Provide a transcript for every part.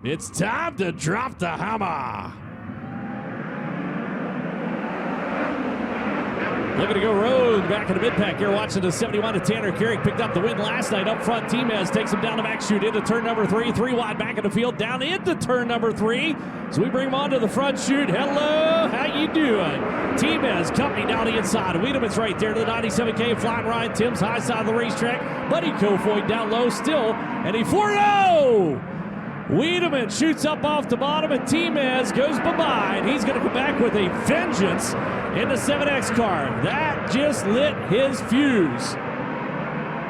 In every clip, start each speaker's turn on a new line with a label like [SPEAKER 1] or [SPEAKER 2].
[SPEAKER 1] It's time to drop the hammer. Looking to go road back in the mid-pack here, watching the 71 of Tanner Carrick. Picked up the win last night up front. Timez takes him down the back chute into turn number 3. 3 wide back in the field, down into turn number 3. So we bring him onto the front chute. Hello, how you doing? Timez company down the inside. Wiedemann's right there to the 97K. Flying Ryan Tim's high side of the racetrack. Buddy Kofoid down low still. And he 4-0. Wiedemann shoots up off the bottom, and Timez goes bye-bye, and he's going to come back with a vengeance in the 7X car. That just lit his fuse.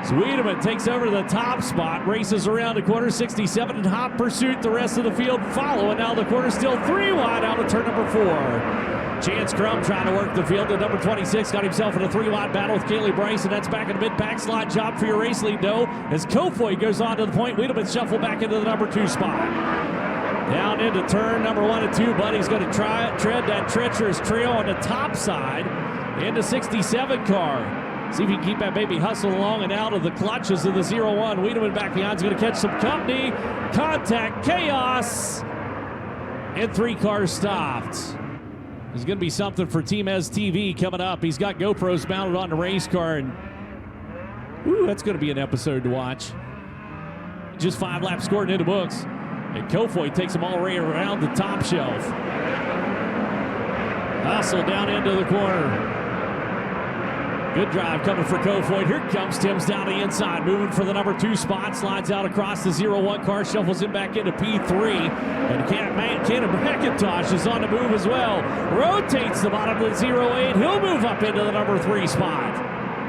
[SPEAKER 1] So Wiedemann takes over the top spot, races around the corner, 67 in hot pursuit. The rest of the field following. Now the corner still 3 wide out of turn number 4. Chance Crum trying to work the field. The number 26 got himself in a 3 wide battle with Kaylee Bryce, and that's back in the mid-pack. Slide job for your race lead, though, as Kofoid goes on to the point. Wiedemann shuffle back into the number 2 spot. Down into turn number 1 and 2. Buddy's going to tread that treacherous trail on the top side into 67 car. See if he can keep that baby hustling along and out of the clutches of the 0-1. Wiedemann back behind is going to catch some company. Contact, chaos, and 3 cars stopped. There's going to be something for Timez TV coming up. He's got GoPros mounted on the race car, and that's going to be an episode to watch. Just 5 laps scored into books. And Kofoid takes them all the way around the top shelf. Hustle down into the corner. Good drive coming for Kofoid. Here comes Tim's down the inside, moving for the number 2 spot. Slides out across the 0-1 car, shuffles him back into P3. And Cannon McIntosh is on the move as well. Rotates the bottom of the 0-8. He'll move up into the number 3 spot.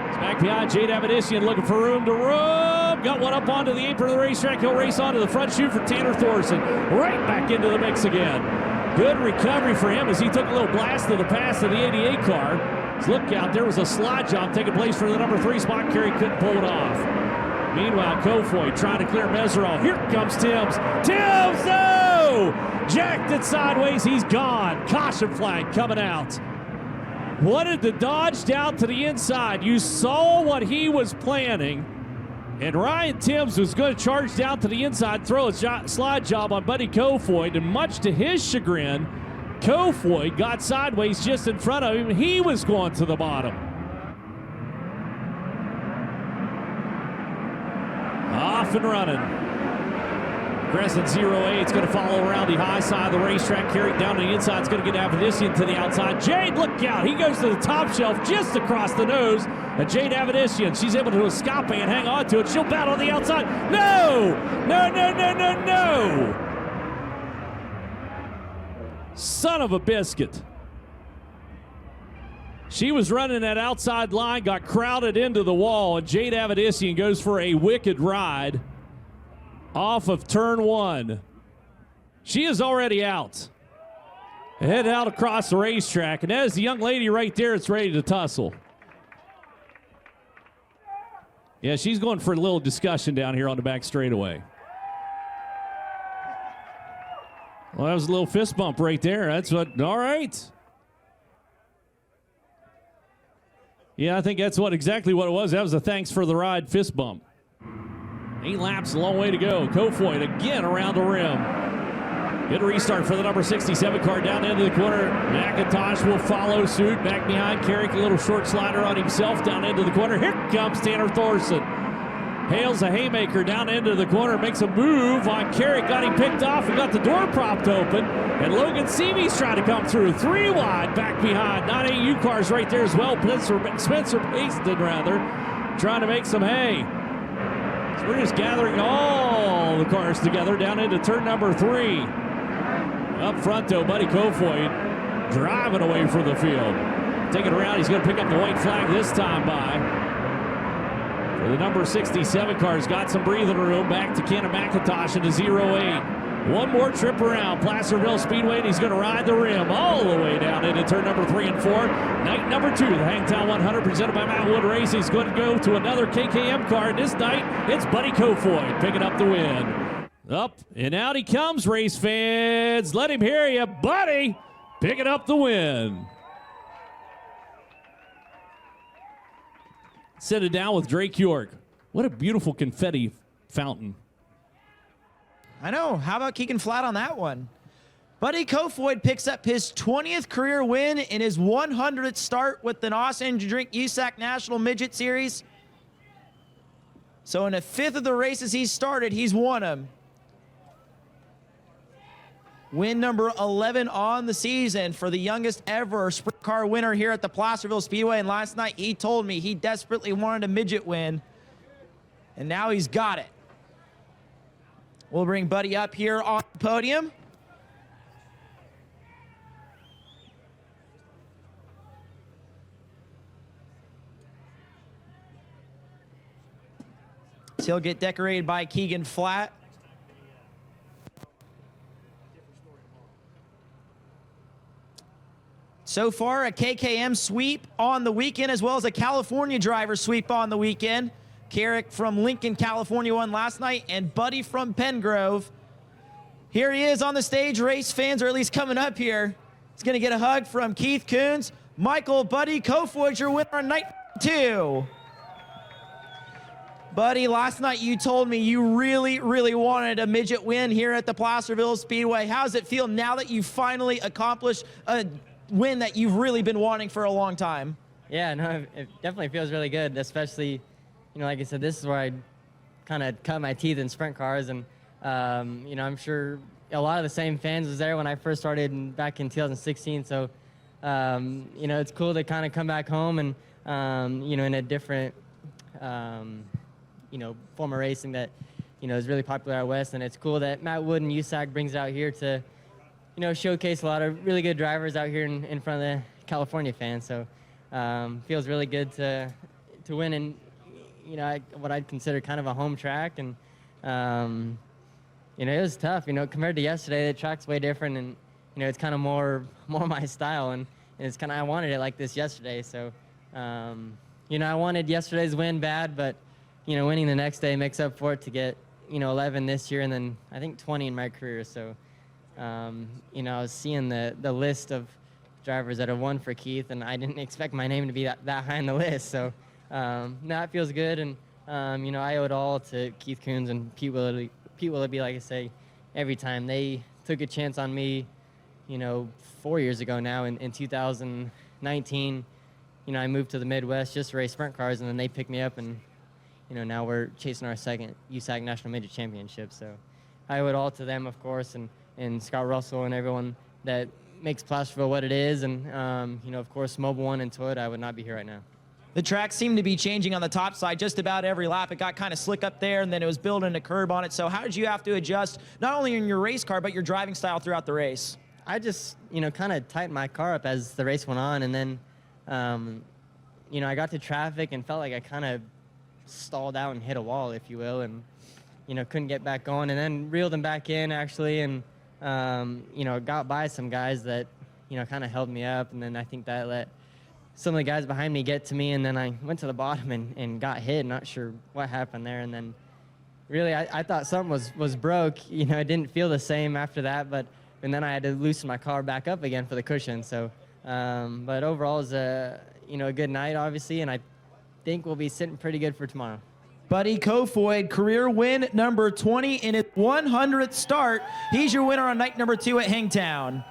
[SPEAKER 1] It's back behind Jade Avedisian, looking for room to rub. Got one up onto the apron of the racetrack. He'll race onto the front chute for Tanner Thorson. Right back into the mix again. Good recovery for him as he took a little blast to the pass of the 88 car. Look out, there was a slide job taking place for the number 3 spot. Carey couldn't pull it off. Meanwhile, Kofoid trying to clear Meserol. Here comes Timms. Timms, no! Jacked it sideways, he's gone. Caution flag coming out. Wanted to dodge down to the inside. You saw what he was planning. And Ryan Timms was going to charge down to the inside, throw a slide job on Buddy Kofoid, and much to his chagrin, Kofoid got sideways just in front of him. He was going to the bottom. Off and running. Crescent 0-8 is going to follow around the high side of the racetrack. Carried down to the inside. It's going to get Avedisian to the outside. Jade, look out. He goes to the top shelf just across the nose. And Jade Avedisian, she's able to escape and hang on to it. She'll battle on the outside. No! No, no, no, no, no! Son of a biscuit. She was running that outside line, got crowded into the wall, and Jade Avedisian goes for a wicked ride off of turn 1. She is already out. Head out across the racetrack, and that is the young lady right there that's ready to tussle. Yeah, she's going for a little discussion down here on the back straightaway. Well, that was a little fist bump right there. That's what, all right. Yeah, I think that's exactly what it was. That was a thanks for the ride fist bump. 8 laps, a long way to go. Kofoid again around the rim. Good restart for the number 67 car down into the corner. McIntosh will follow suit. Back behind Carrick, a little short slider on himself down into the corner. Here comes Tanner Thorson. Hails a haymaker down into the corner, makes a move on Carrick, got him picked off and got the door propped open. And Logan Seavey's trying to come through. 3 wide back behind. 9AU cars right there as well. Spencer Paston, rather, trying to make some hay. So we're just gathering all the cars together down into turn number 3. Up front, though, Buddy Kofoid driving away from the field. Taking it around, he's going to pick up the white flag this time by. For the number 67 car's got some breathing room. Back to Cannon McIntosh into 0-8. One more trip around Placerville Speedway, and he's going to ride the rim all the way down into turn number 3 and 4. Night number 2, the Hangtown100, presented by Matt Wood Racing, is going to go to another KKM car. This night, it's Buddy Kofoid picking up the win. Up and out he comes, race fans. Let him hear you. Buddy picking up the win. Sit it down with Drake York. What a beautiful confetti fountain.
[SPEAKER 2] I know. How about Keegan flat on that one? Buddy Kofoid picks up his 20th career win in his 100th start with the NOS Energy Drink USAC National Midget Series. So in a 5th of the races he's started, he's won them. Win number 11 on the season for the youngest ever sprint car winner here at the Placerville Speedway. And last night he told me he desperately wanted a midget win. And now he's got it. We'll bring Buddy up here on the podium. So he'll get decorated by Keegan Flat. So far, a KKM sweep on the weekend, as well as a California driver sweep on the weekend. Carrick from Lincoln, California won last night, and Buddy from Pengrove. Here he is on the stage. Race fans are at least coming up here. He's going to get a hug from Keith Coons. Michael Buddy Kofoid, your winner on night 2. Buddy, last night you told me you really, really wanted a midget win here at the Placerville Speedway. How does it feel now that you finally accomplished a win that you've really been wanting for a long time?
[SPEAKER 3] Yeah, no, it definitely feels really good, especially, you know, like I said, this is where I kind of cut my teeth in sprint cars, and, you know, I'm sure a lot of the same fans was there when I first started back in 2016, so, you know, it's cool to kind of come back home and, you know, in a different, you know, form of racing that, you know, is really popular out west, and it's cool that Matt Wood and USAC brings it out here to, you know, showcase a lot of really good drivers out here in front of the California fans. So feels really good to win in, you know, what I'd consider kind of a home track. And, you know, it was tough, you know, compared to yesterday, the track's way different, and, you know, it's kind of more my style, and it's kind of, I wanted it like this yesterday. So, you know, I wanted yesterday's win bad, but, you know, winning the next day makes up for it to get, you know, 11 this year and then I think 20 in my career. So, you know, I was seeing the list of drivers that have won for Keith, and I didn't expect my name to be that high on the list. So, now it feels good, and, you know, I owe it all to Keith Coons and Pete Willoughby, like I say, every time. They took a chance on me, you know, 4 years ago now in 2019. You know, I moved to the Midwest just to race sprint cars, and then they picked me up, and, you know, now we're chasing our second USAC National Midget Championship. So I owe it all to them, of course, and Scott Russell and everyone that makes Placerville what it is. And, you know, of course, Mobile One and Toyota, I would not be here right now.
[SPEAKER 2] The track seemed to be changing on the top side just about every lap. It got kind of slick up there, and then it was building a curb on it. So how did you have to adjust, not only in your race car, but your driving style throughout the race?
[SPEAKER 3] I just, you know, kind of tightened my car up as the race went on. And then, you know, I got to traffic and felt like I kind of stalled out and hit a wall, if you will, and, you know, couldn't get back going, and then reeled them back in, actually, and, you know, got by some guys that, you know, kind of held me up, and then I think that let some of the guys behind me get to me, and then I went to the bottom and got hit. Not sure what happened there, and then really I thought something was broke. You know, it didn't feel the same after that, and then I had to loosen my car back up again for the cushion. So, but overall, it was a, you know, a good night, obviously, and I think we'll be sitting pretty good for tomorrow.
[SPEAKER 2] Buddy Kofoid, career win number 20 in his 100th start. He's your winner on night number 2 at Hangtown.